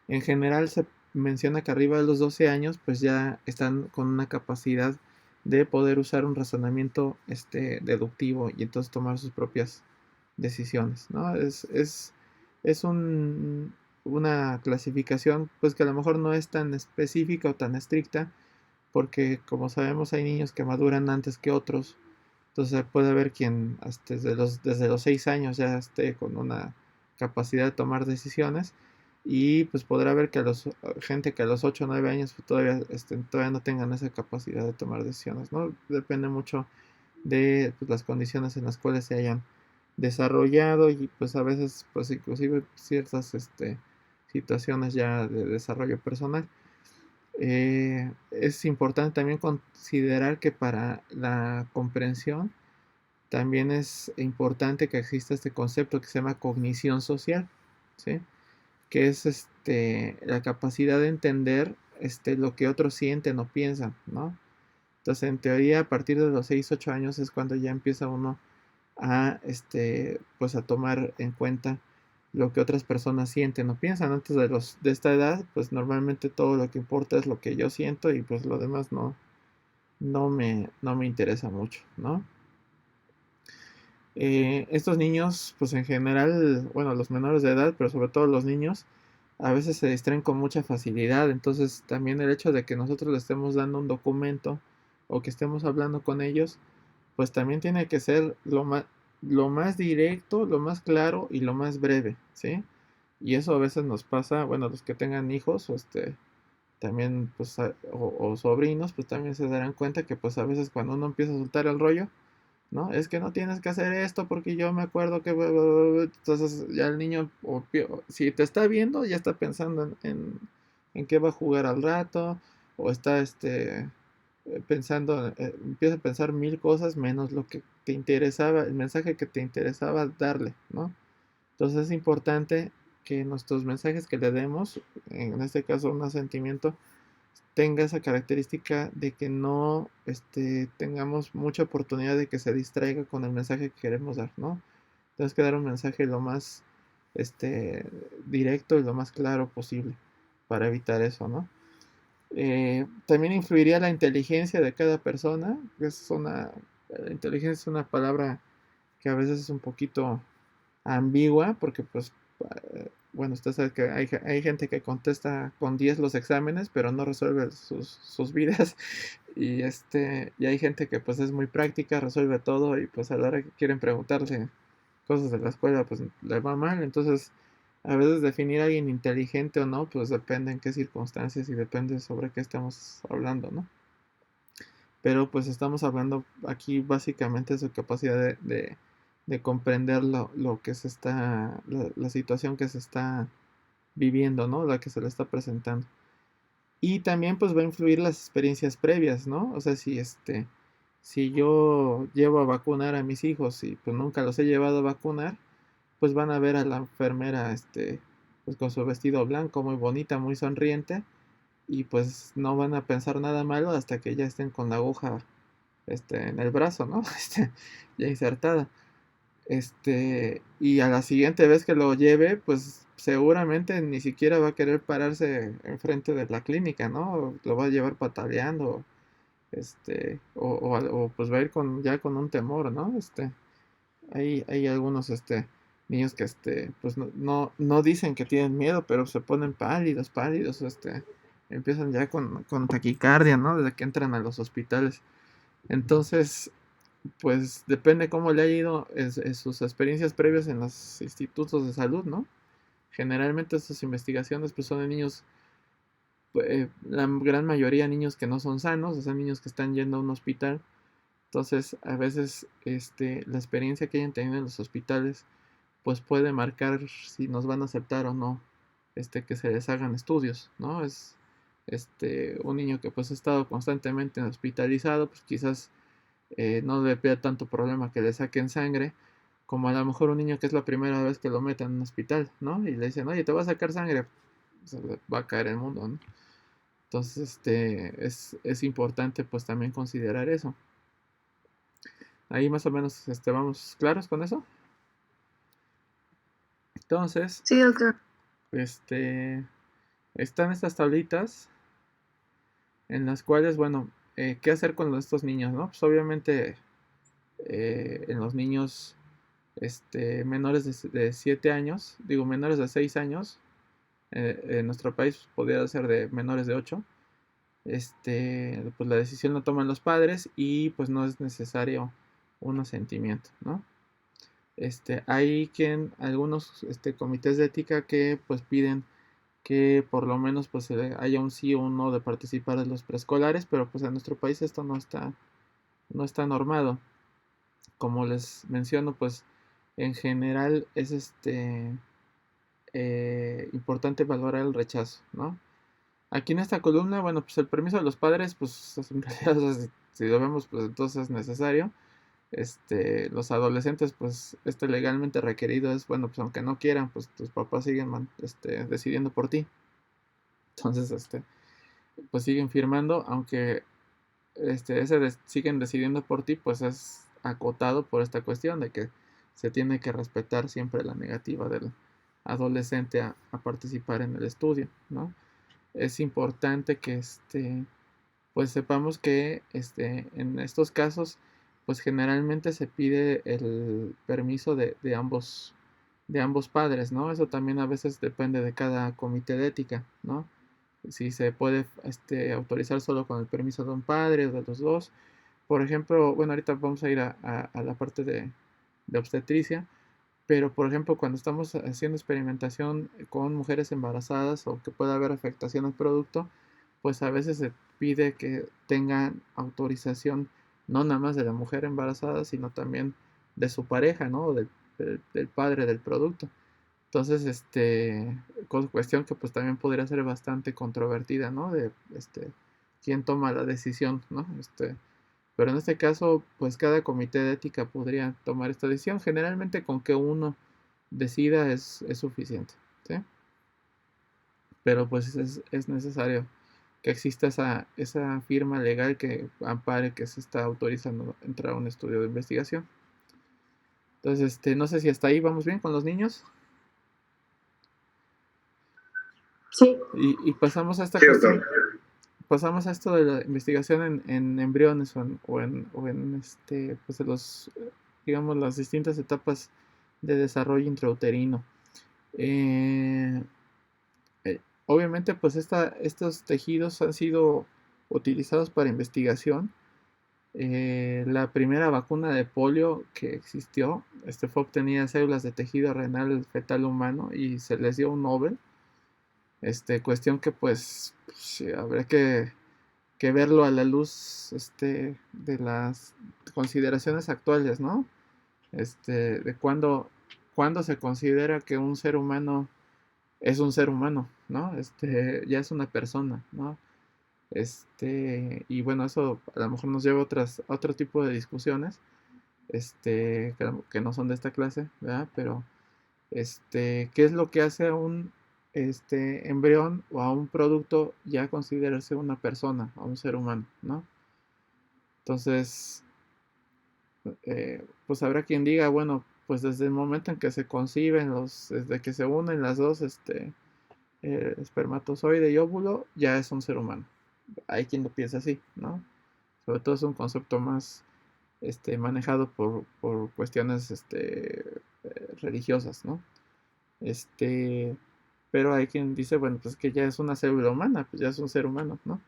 En general se menciona que arriba de los 12 años pues ya están con una capacidad de poder usar un razonamiento deductivo y entonces tomar sus propias decisiones, ¿no? Es una clasificación pues que a lo mejor no es tan específica o tan estricta porque como sabemos hay niños que maduran antes que otros, entonces puede haber quien hasta desde los 6 años ya esté con una capacidad de tomar decisiones, y pues podrá ver que gente que a los 8 o 9 años pues, todavía no tengan esa capacidad de tomar decisiones, ¿no? Depende mucho de pues, las condiciones en las cuales se hayan desarrollado y pues a veces pues inclusive ciertas situaciones ya de desarrollo personal. Es importante también considerar que para la comprensión también es importante que exista este concepto que se llama cognición social, ¿sí? Que es la capacidad de entender lo que otros sienten o piensan, ¿no? Entonces, en teoría, a partir de los 6 8 años es cuando ya empieza uno a, pues a tomar en cuenta lo que otras personas sienten o piensan. Antes de esta edad, pues normalmente todo lo que importa es lo que yo siento y pues lo demás no me interesa mucho, ¿no? Estos niños, pues en general, bueno, los menores de edad, pero sobre todo los niños, a veces se distraen con mucha facilidad. Entonces, también el hecho de que nosotros le estemos dando un documento o que estemos hablando con ellos, pues también tiene que ser lo más directo, lo más claro y lo más breve, ¿sí? Y eso a veces nos pasa, bueno, los que tengan hijos o también, pues, o sobrinos, pues también se darán cuenta que pues a veces cuando uno empieza a soltar el rollo, ¿no? Es que no tienes que hacer esto porque yo me acuerdo que... Entonces ya el niño, si te está viendo, ya está pensando en qué va a jugar al rato, o está pensando, empieza a pensar mil cosas menos lo que te interesaba, el mensaje que te interesaba darle, ¿no? Entonces es importante que nuestros mensajes que le demos, en este caso un sentimiento, tenga esa característica de que no tengamos mucha oportunidad de que se distraiga con el mensaje que queremos dar, ¿no? Tienes que dar un mensaje lo más este, directo y lo más claro posible para evitar eso, ¿no? También influiría la inteligencia de cada persona. La inteligencia es una palabra que a veces es un poquito ambigua porque pues bueno, usted sabe que hay gente que contesta con 10 los exámenes, pero no resuelve sus vidas. Y hay gente que pues es muy práctica, resuelve todo y pues a la hora que quieren preguntarle cosas de la escuela, pues le va mal. Entonces, a veces definir a alguien inteligente o no, pues depende en qué circunstancias y depende sobre qué estamos hablando, ¿no? Pero pues estamos hablando aquí básicamente de su capacidad de comprender lo que la situación que se está viviendo, ¿no? La que se le está presentando. Y también pues va a influir las experiencias previas, ¿no? O sea, si yo llevo a vacunar a mis hijos y pues nunca los he llevado a vacunar, pues van a ver a la enfermera, pues con su vestido blanco, muy bonita, muy sonriente, y pues no van a pensar nada malo hasta que ya estén con la aguja, en el brazo, ¿no? Ya insertada. Y a la siguiente vez que lo lleve, pues seguramente ni siquiera va a querer pararse enfrente de la clínica, ¿no? Lo va a llevar pataleando, o pues va a ir ya con un temor, ¿no? Hay algunos, niños que, pues no dicen que tienen miedo, pero se ponen pálidos, pálidos, empiezan ya con taquicardia, ¿no? Desde que entran a los hospitales. Entonces, pues depende cómo le haya ido en sus experiencias previas en los institutos de salud, ¿no? Generalmente estas investigaciones pues son de niños, la gran mayoría niños que no son sanos, o sea, niños que están yendo a un hospital. Entonces, a veces la experiencia que hayan tenido en los hospitales pues puede marcar si nos van a aceptar o no que se les hagan estudios, ¿no? Es un niño que pues ha estado constantemente hospitalizado, pues quizás no le pida tanto problema que le saquen sangre, como a lo mejor un niño que es la primera vez que lo meten en un hospital, ¿no? Y le dicen, oye, te va a sacar sangre, se le va a caer el mundo, ¿no? Entonces, es importante pues también considerar eso. Ahí más o menos, vamos claros con eso. Entonces, Sí, doctor. Están estas tablitas en las cuales, bueno, ¿qué hacer con estos niños, no? Pues obviamente en los niños menores de 7 años, digo menores de 6 años, en nuestro país podría ser de menores de 8, pues la decisión la toman los padres y pues no es necesario un asentimiento, ¿no? Hay algunos comités de ética que pues piden que por lo menos pues haya un sí o un no de participar en los preescolares, pero pues en nuestro país esto no está normado. Como les menciono, pues en general es importante valorar el rechazo, ¿no? Aquí en esta columna, bueno, pues el permiso de los padres, pues en realidad, o sea, si lo vemos, pues entonces es necesario. Los adolescentes, pues legalmente requerido es, bueno, pues aunque no quieran, pues tus papás siguen decidiendo por ti. Entonces, pues siguen firmando, aunque siguen decidiendo por ti, pues es acotado por esta cuestión de que se tiene que respetar siempre la negativa del adolescente a participar en el estudio, ¿no? Es importante que pues sepamos que en estos casos, pues generalmente se pide el permiso de ambos padres, ¿no? Eso también a veces depende de cada comité de ética, ¿no? Si se puede autorizar solo con el permiso de un padre o de los dos. Por ejemplo, bueno, ahorita vamos a ir a la parte de obstetricia, pero por ejemplo, cuando estamos haciendo experimentación con mujeres embarazadas o que pueda haber afectación al producto, pues a veces se pide que tengan autorización no nada más de la mujer embarazada, sino también de su pareja, ¿no? O del padre del producto. Entonces, cuestión que pues también podría ser bastante controvertida, ¿no? De quién toma la decisión, ¿no? Pero en este caso, pues cada comité de ética podría tomar esta decisión. Generalmente con que uno decida es suficiente, ¿sí? Pero pues es necesario que exista esa firma legal que ampare que se está autorizando entrar a un estudio de investigación. Entonces, no sé si hasta ahí vamos bien con los niños. Sí. Y pasamos a esta Sí, cuestión. doctor. Pasamos a esto de la investigación en embriones o en pues de los, digamos, las distintas etapas de desarrollo intrauterino. Obviamente, pues estos tejidos han sido utilizados para investigación. La primera vacuna de polio que existió, fue obtenida células de tejido renal fetal humano y se les dio un Nobel. Cuestión que pues sí, habría que verlo a la luz de las consideraciones actuales, ¿no? De cuándo se considera que un ser humano es un ser humano, ¿no? Ya es una persona, ¿no? Y bueno, eso a lo mejor nos lleva a otro tipo de discusiones, que no son de esta clase, ¿verdad? Pero, ¿qué es lo que hace a un embrión o a un producto ya considerarse una persona, a un ser humano, ¿no? Entonces, pues habrá quien diga, bueno, pues desde el momento en que se conciben desde que se unen las dos, espermatozoide y óvulo, ya es un ser humano. Hay quien lo piensa así, ¿no? Sobre todo es un concepto más manejado por cuestiones religiosas, ¿no? Pero hay quien dice, bueno, pues que ya es una célula humana, pues ya es un ser humano, ¿no?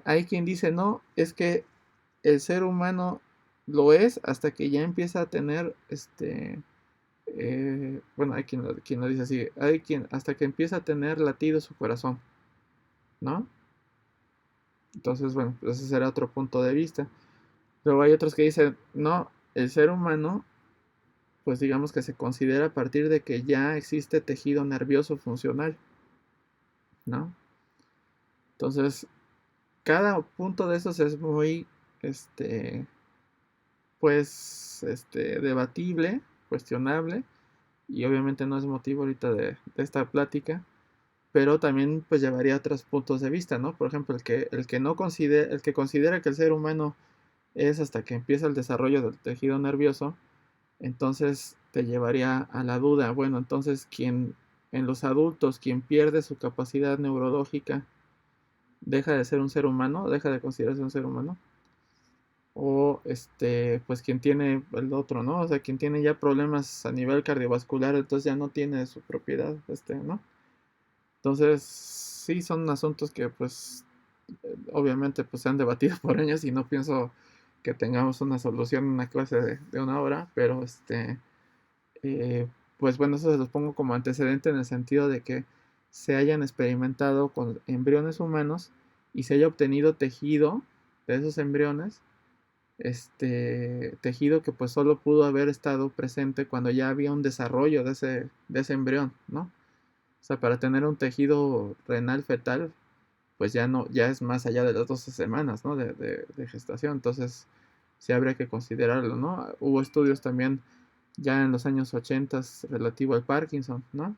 Hay quien dice, no, es que el ser humano lo es hasta que ya empieza a tener, bueno, hay quien lo dice así, hay quien hasta que empieza a tener latido su corazón, ¿no? Entonces, bueno, pues ese será otro punto de vista. Luego hay otros que dicen, no, el ser humano, pues digamos que se considera a partir de que ya existe tejido nervioso funcional, ¿no? Entonces, cada punto de esos es muy, pues, debatible, cuestionable, y obviamente no es motivo ahorita de esta plática, pero también pues llevaría a otros puntos de vista, ¿no? Por ejemplo, el que considera que el ser humano es hasta que empieza el desarrollo del tejido nervioso, entonces te llevaría a la duda, bueno, entonces en los adultos, quien pierde su capacidad neurológica, deja de ser un ser humano, deja de considerarse un ser humano, o pues quien tiene el otro, ¿no? O sea, quien tiene ya problemas a nivel cardiovascular, entonces ya no tiene su propiedad, ¿no? Entonces, sí son asuntos que pues obviamente pues se han debatido por años y no pienso que tengamos una solución en una clase de una hora, pero eh, pues bueno, eso se los pongo como antecedente en el sentido de que se hayan experimentado con embriones humanos y se haya obtenido tejido de esos embriones, tejido que pues solo pudo haber estado presente cuando ya había un desarrollo de ese embrión, ¿no? O sea, para tener un tejido renal fetal, pues ya no, ya es más allá de las 12 semanas, ¿no? De gestación. Entonces, sí habría que considerarlo, ¿no? Hubo estudios también ya en los años 80 relativo al Parkinson, ¿no?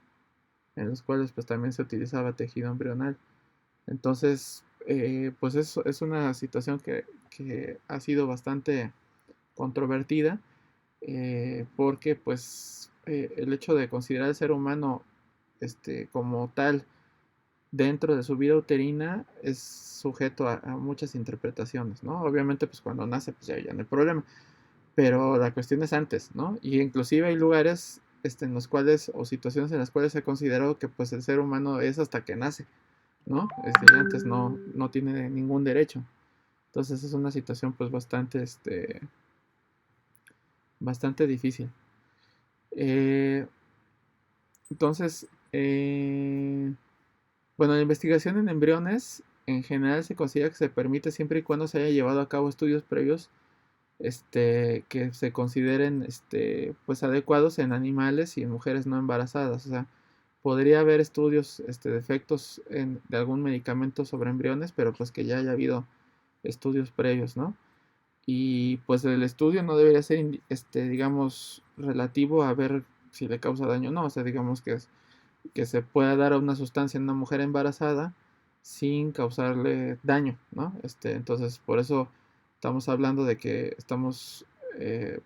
En los cuales pues también se utilizaba tejido embrional. Entonces, pues es una situación que ha sido bastante controvertida, porque pues el hecho de considerar al ser humano como tal dentro de su vida uterina es sujeto a muchas interpretaciones, ¿no? Obviamente pues cuando nace pues ya no hay problema, pero la cuestión es antes, ¿no? Y inclusive hay lugares en los cuales, o situaciones en las cuales se ha considerado que pues el ser humano es hasta que nace, ¿no? Ya antes no tiene ningún derecho. Entonces es una situación pues bastante difícil. Entonces, bueno, la investigación en embriones en general se considera que se permite siempre y cuando se haya llevado a cabo estudios previos que se consideren pues adecuados en animales y en mujeres no embarazadas. O sea, podría haber estudios de efectos de algún medicamento sobre embriones, pero pues que ya haya habido estudios previos, ¿no? Y pues el estudio no debería ser, digamos, relativo a ver si le causa daño o no. O sea, digamos que se pueda dar a una sustancia en una mujer embarazada sin causarle daño, ¿no? Entonces, por eso estamos hablando de que eh,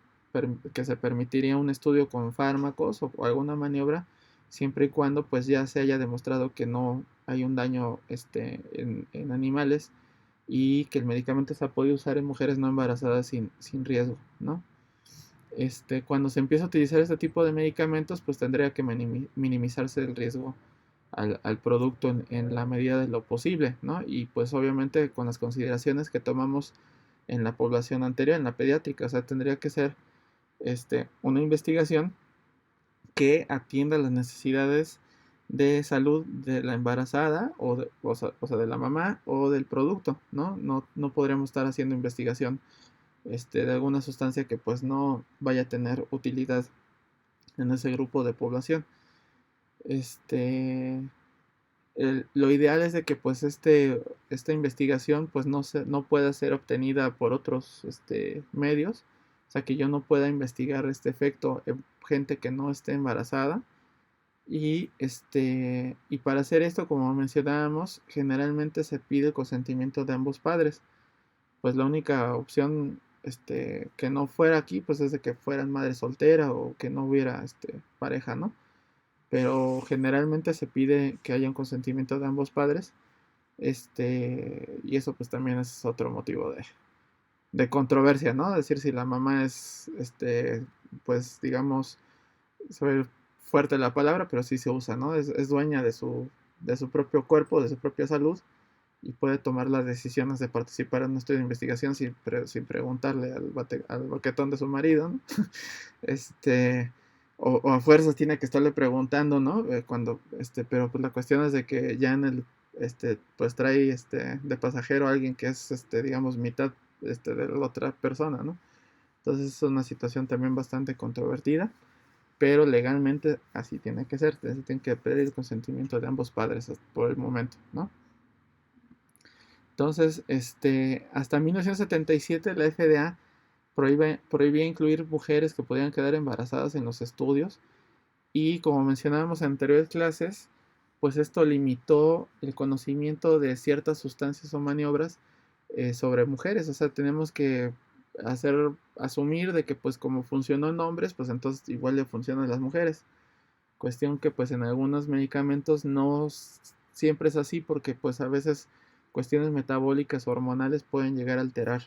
que se permitiría un estudio con fármacos o alguna maniobra siempre y cuando pues ya se haya demostrado que no hay un daño en animales y que el medicamento se ha podido usar en mujeres no embarazadas sin riesgo, ¿no? Cuando se empieza a utilizar este tipo de medicamentos, pues tendría que minimizarse el riesgo al producto en la medida de lo posible, ¿no? Y pues obviamente con las consideraciones que tomamos en la población anterior, en la pediátrica, o sea, tendría que ser una investigación que atienda las necesidades de salud de la embarazada o sea, de la mamá o del producto, ¿no? No podríamos estar haciendo investigación de alguna sustancia que pues no vaya a tener utilidad en ese grupo de población. Este, lo ideal es de que pues esta investigación pues no pueda ser obtenida por otros medios, o sea que yo no pueda investigar este efecto en gente que no esté embarazada y para hacer esto, como mencionábamos, generalmente se pide el consentimiento de ambos padres. Pues la única opción que no fuera aquí pues es de que fueran madre soltera o que no hubiera pareja, ¿no? Pero generalmente se pide que haya un consentimiento de ambos padres, y eso pues también es otro motivo de controversia, ¿no? Decir si la mamá es pues digamos, soy fuerte la palabra, pero sí se usa, ¿no? Es dueña de su propio cuerpo, de su propia salud, y puede tomar las decisiones de participar en un estudio de investigación sin preguntarle al baquetón de su marido, ¿no? Este, o a fuerzas tiene que estarle preguntando, ¿no? Pero pues la cuestión es de que ya pues trae de pasajero a alguien que es, digamos, mitad de la otra persona, ¿no? Entonces es una situación también bastante controvertida, pero legalmente así tiene que ser, así tiene que pedir el consentimiento de ambos padres por el momento, ¿no? Entonces, hasta 1977 la FDA prohibía incluir mujeres que podían quedar embarazadas en los estudios y como mencionábamos en anteriores clases, pues esto limitó el conocimiento de ciertas sustancias o maniobras sobre mujeres. O sea, tenemos que asumir de que pues como funcionó en hombres, pues entonces igual le funciona a las mujeres. Cuestión que pues en algunos medicamentos no siempre es así porque pues a veces cuestiones metabólicas o hormonales pueden llegar a alterar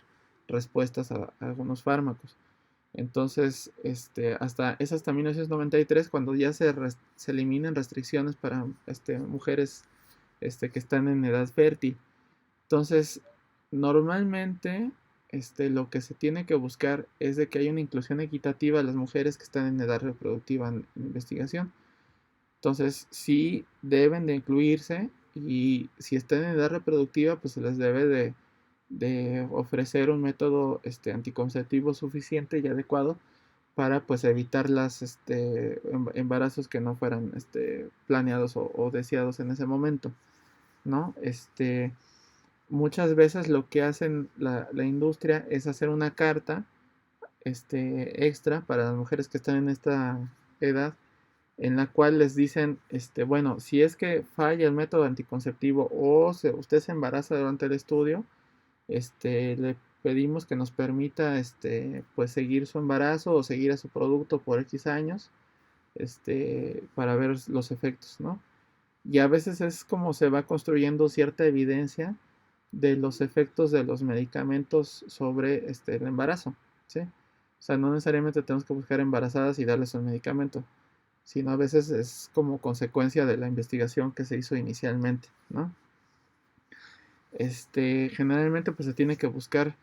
respuestas a algunos fármacos. Entonces, es hasta 1993 cuando ya se eliminan restricciones para mujeres que están en edad fértil. Entonces, normalmente lo que se tiene que buscar es de que haya una inclusión equitativa a las mujeres que están en edad reproductiva en investigación. Entonces, sí deben de incluirse, y si están en edad reproductiva, pues se les debe de ofrecer un método anticonceptivo suficiente y adecuado para pues evitar las embarazos que no fueran planeados o deseados en ese momento, ¿no? Muchas veces lo que hacen la industria es hacer una carta extra para las mujeres que están en esta edad, en la cual les dicen, bueno, si es que falla el método anticonceptivo o usted se embaraza durante el estudio, le pedimos que nos permita, pues seguir su embarazo o seguir a su producto por X años, para ver los efectos, ¿no? Y a veces es como se va construyendo cierta evidencia de los efectos de los medicamentos sobre el embarazo, ¿sí? O sea, no necesariamente tenemos que buscar embarazadas y darles un medicamento, sino a veces es como consecuencia de la investigación que se hizo inicialmente, ¿no? Generalmente pues se tiene que buscar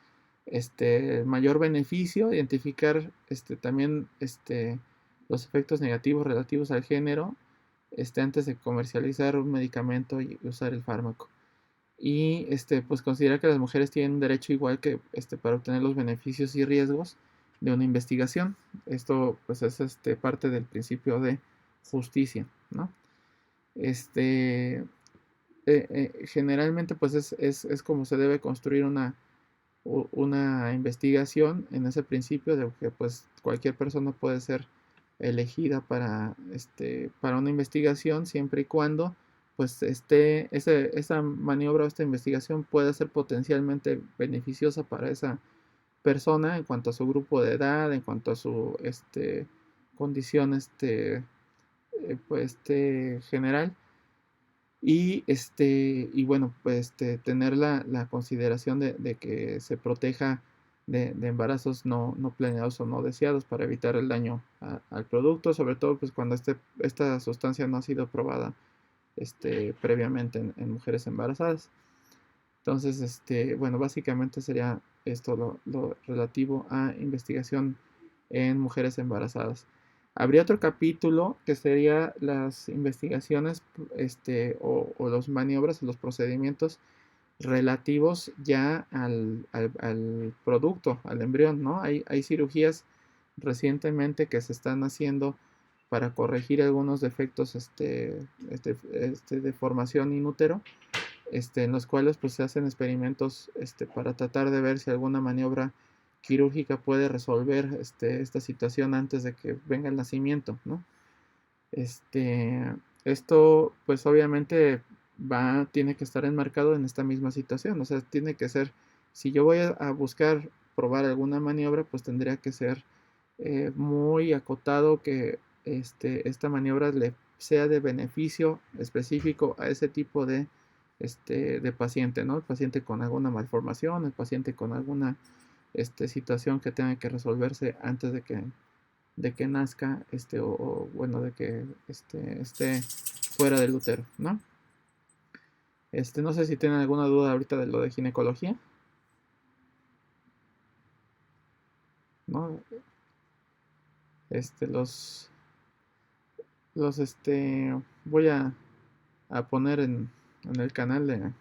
mayor beneficio, identificar también los efectos negativos relativos al género antes de comercializar un medicamento y usar el fármaco. Y pues considera que las mujeres tienen un derecho igual que para obtener los beneficios y riesgos de una investigación. Esto pues es parte del principio de justicia, ¿no? Generalmente pues es como se debe construir una investigación, en ese principio de que pues cualquier persona puede ser elegida para una investigación, siempre y cuando pues esa maniobra o esta investigación pueda ser potencialmente beneficiosa para esa persona en cuanto a su grupo de edad, en cuanto a su condición pues general. Y bueno, pues tener la consideración de que se proteja de embarazos no planeados o no deseados para evitar el daño al producto, sobre todo pues cuando esta sustancia no ha sido probada previamente en mujeres embarazadas. Entonces, bueno, básicamente sería esto lo relativo a investigación en mujeres embarazadas. Habría otro capítulo que sería las investigaciones o los maniobras o los procedimientos relativos ya al producto, al embrión, ¿no? Hay cirugías recientemente que se están haciendo para corregir algunos defectos de formación in útero, en los cuales pues se hacen experimentos para tratar de ver si alguna maniobra quirúrgica puede resolver esta situación antes de que venga el nacimiento, ¿no? Esto pues obviamente tiene que estar enmarcado en esta misma situación, o sea, tiene que ser, si yo voy a buscar probar alguna maniobra, pues tendría que ser muy acotado, que esta maniobra le sea de beneficio específico a ese tipo de paciente, ¿no? El paciente con alguna malformación, el paciente con alguna situación que tenga que resolverse antes de que nazca, bueno, de que esté fuera del útero, ¿no? No sé si tienen alguna duda ahorita de lo de ginecología, ¿no? Los voy a poner en el canal